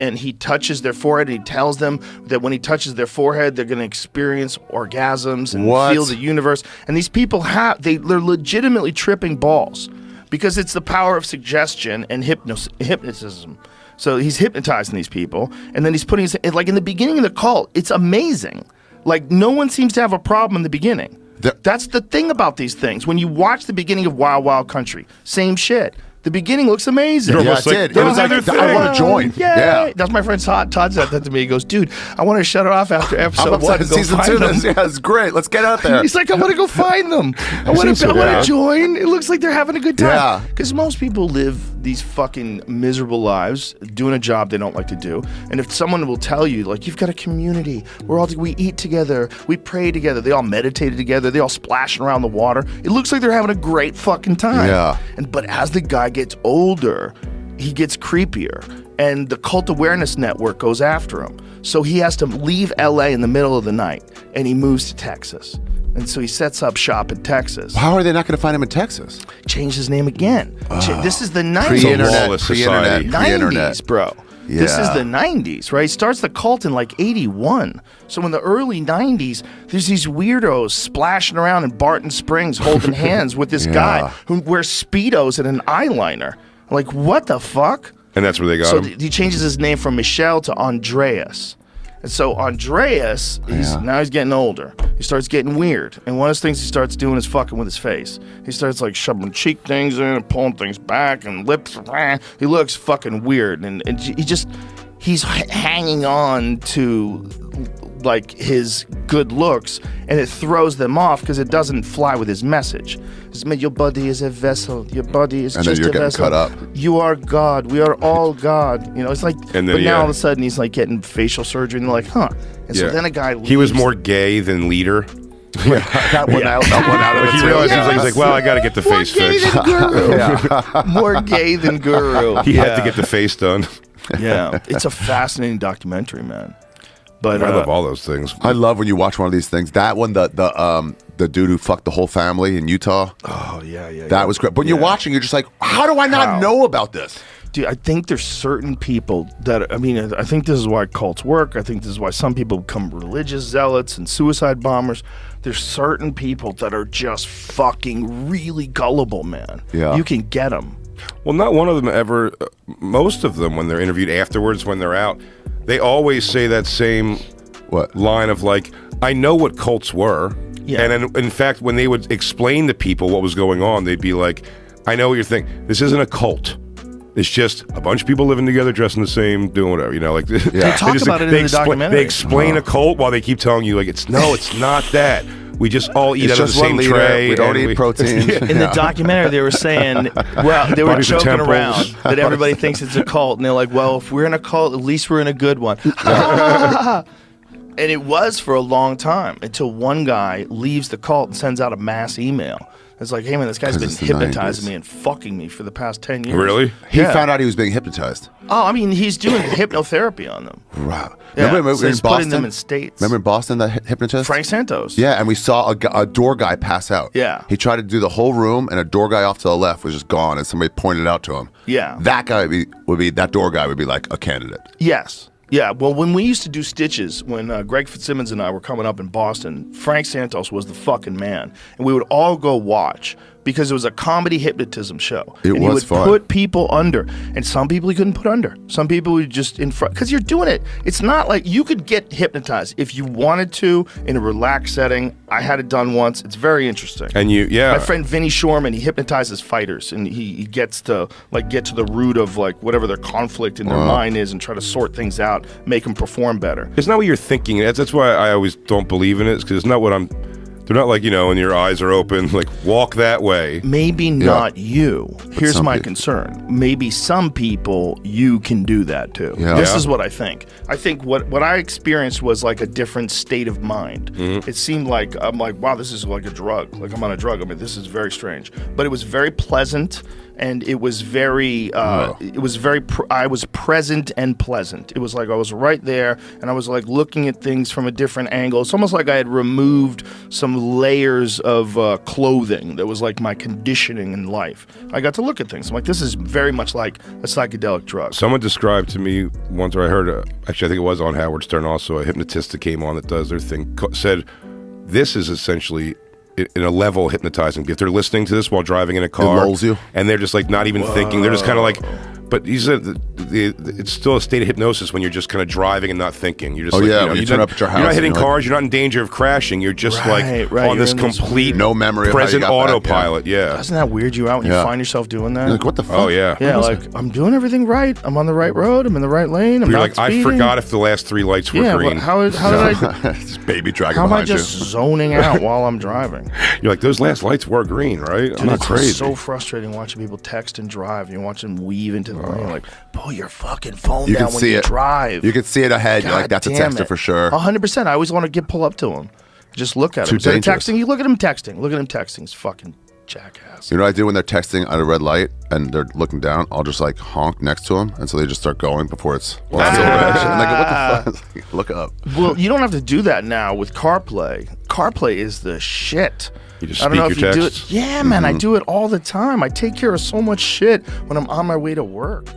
and he touches their forehead, and he tells them that when he touches their forehead, they're going to experience orgasms and feel the universe. And these people they're legitimately tripping balls because it's the power of suggestion and hypnotism. So he's hypnotizing these people, and then he's putting like in the beginning of the cult, it's amazing. Like no one seems to have a problem in the beginning. That's the thing about these things. When you watch the beginning of Wild Wild Country, same shit. The beginning looks amazing. Yeah, it did. It was like, I want to join. Yeah. That's my friend Todd said that to me. He goes, dude, I want to shut it off after episode 1 and go season find 2. them. Yeah, it's great. Let's get out there. He's like, I want to go find them. I want to join. It looks like they're having a good time. Yeah. Because most people live these fucking miserable lives doing a job they don't like to do. And if someone will tell you, like, you've got a community. We eat together. We pray together. They all meditated together. They all splashing around the water. It looks like they're having a great fucking time. Yeah. But as the guy gets older, he gets creepier, and the Cult Awareness Network goes after him. So he has to leave LA in the middle of the night, and he moves to Texas. And so he sets up shop in Texas. How are they not going to find him in Texas? Changed his name again. This is the 90s. Pre-internet. 90s, bro. Yeah. This is the 90s, right? He starts the cult in like 81. So in the early 90s, there's these weirdos splashing around in Barton Springs holding hands with this guy who wears Speedos and an eyeliner. Like, what the fuck? And that's where they got him? He changes his name from Michelle to Andreas. And so Andreas, now he's getting older. He starts getting weird. And one of the things he starts doing is fucking with his face. He starts like shoving cheek things in and pulling things back and lips. He looks fucking weird. And he's hanging on to like his good looks, and it throws them off because it doesn't fly with his message. Your body is a vessel. Your body is just a vessel. And then you're getting cut up. You are God. We are all God. You know, it's like, but now all of a sudden he's like getting facial surgery, and they're like, huh. And so then a guy leaves. He was more gay than leader. Got one out of it. He realized he's like, well, I got to get the face fixed. More gay than Guru. He had to get the face done. Yeah, it's a fascinating documentary, man. But I love all those things. I love when you watch one of these things. That one, the dude who fucked the whole family in Utah. Oh yeah. That was great. But when you're watching, you're just like, how do I not know about this? Dude, I think there's certain people that, I mean, I think this is why cults work. I think this is why some people become religious zealots and suicide bombers. There's certain people that are just fucking really gullible, man. Yeah. You can get them. Well, not one of them ever, most of them, when they're interviewed afterwards, when they're out, they always say that same line of like, I know what cults were. Yeah. And in fact, when they would explain to people what was going on, they'd be like, I know what you're thinking. This isn't a cult. It's just a bunch of people living together, dressing the same, doing whatever, you know, like. They talk about it in the documentary. They explain a cult while they keep telling you, like, it's not that. We just all eat out of the same tray. We don't eat protein. In the documentary, they were saying, well, they were joking around that everybody thinks it's a cult, and they're like, well, if we're in a cult, at least we're in a good one. And it was for a long time until one guy leaves the cult and sends out a mass email. It's like, hey man, this guy's been hypnotizing me and fucking me for the past 10 years. Really? He found out he was being hypnotized. Oh, I mean, he's doing hypnotherapy on them. Wow. Yeah. Remember So in he's Boston? putting them in states. Remember in Boston, that hypnotist? Frank Santos. Yeah, and we saw a door guy pass out. Yeah. He tried to do the whole room, and a door guy off to the left was just gone, and somebody pointed it out to him. Yeah. That guy that door guy would be like a candidate. Yes. Yeah, well, when we used to do Stitches, when Greg Fitzsimmons and I were coming up in Boston, Frank Santos was the fucking man. And we would all go watch because it was a comedy hypnotism show. He would put people under. And some people he couldn't put under. Some people would just in front. Because you're doing it. It's not like you could get hypnotized if you wanted to in a relaxed setting. I had it done once. It's very interesting. And my friend Vinny Shorman, he hypnotizes fighters. And he gets to get to the root of like whatever their conflict in their mind is and try to sort things out, make them perform better. It's not what you're thinking. That's why I always don't believe in it, because it's not what I'm. They're not like, you know, when your eyes are open, like walk that way. Maybe not you. Here's my concern. Maybe some people, you can do that too. Yeah. This is what I think. I think what I experienced was like a different state of mind. It seemed like, I'm like, wow, this is like a drug. Like I'm on a drug. I mean, this is very strange. But it was very pleasant and it was very I was present and pleasant. It was like I was right there, and I was like looking at things from a different angle. It's almost like I had removed some layers of clothing that was like my conditioning in life. I got to look at things. I'm like, this is very much like a psychedelic drug. Someone described to me once, or I heard, actually I think it was on Howard Stern also, a hypnotist that came on that does their thing, said this is essentially in a level hypnotizing. If they're listening to this while driving in a car, it lulls you, and they're just like not even thinking, they're just kind of like, but he said it's still a state of hypnosis when you're just kind of driving and not thinking. You're just when you turn up at your house, you're not hitting cars, you're not in danger of crashing. You're just on this complete no memory, present autopilot. Yeah. Doesn't that weird you out when you find yourself doing that? You're like, what the fuck? Oh yeah. Yeah, like I'm doing everything right. I'm on the right road. I'm in the right lane. You're like, I forgot if the last 3 lights were green. How did I? This baby dragging How am I behind you. just zoning out while I'm driving? You're like, those last lights were green, right? Dude, I'm not it's crazy. so frustrating watching people text and drive. You watch them weave into the lane. You're like, pull your fucking phone You down can when see you it. drive. You can see it ahead. You're like, that's a texter for sure. 100%. I always want to pull up to him. Just look at him. Instead of texting, you look at him texting. Look at him texting. He's fucking jackass. You know what I do when they're texting at a red light and they're looking down? I'll just like honk next to them, and so they just start going before it's still red. And they go, what the fuck? Look up. Well, you don't have to do that now with CarPlay. CarPlay is the shit. You just I don't know if speak your you do texts? it. Yeah, man, I do it all the time. I take care of so much shit when I'm on my way to work.